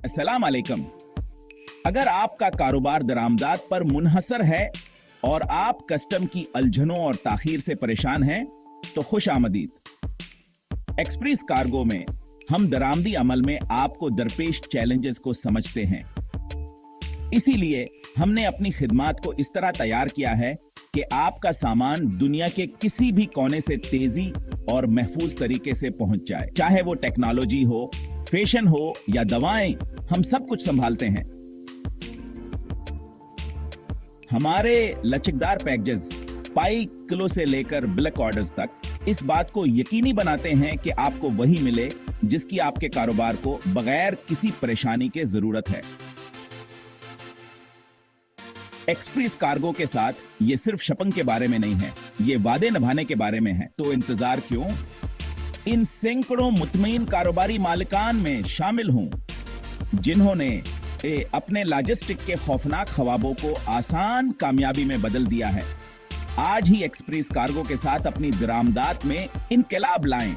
अस्सलाम वालेकुम। अगर आपका कारोबार दरामदात पर मुनहसर है और आप कस्टम की उलझनों और ताखीर से परेशान हैं, तो खुश आमदीद। एक्सप्रेस कार्गो में हम दरामदी अमल में आपको दरपेश चैलेंजेस को समझते हैं। इसीलिए हमने अपनी खिदमात को इस तरह तैयार किया है कि आपका सामान दुनिया के किसी भी कोने से तेजी और महफूज तरीके से पहुंच जाए। चाहे वो टेक्नोलॉजी हो, फैशन हो या दवाएं, हम सब कुछ संभालते हैं। हमारे लचकदार पैकेजेस पाई किलो से लेकर ब्लैक ऑर्डर्स तक इस बात को यकीनी बनाते हैं कि आपको वही मिले जिसकी आपके कारोबार को बगैर किसी परेशानी के जरूरत है। एक्सप्रेस कार्गो के साथ ये सिर्फ शपिंग के बारे में नहीं है, ये वादे निभाने के बारे में है। तो इंतजार क्यों? इन सैकड़ों मुतमईन कारोबारी मालिकान में शामिल हूं जिन्होंने अपने लॉजिस्टिक के खौफनाक ख्वाबों को आसान कामयाबी में बदल दिया है। आज ही एक्सप्रेस कार्गो के साथ अपनी दरामदात में इनकलाब लाएं।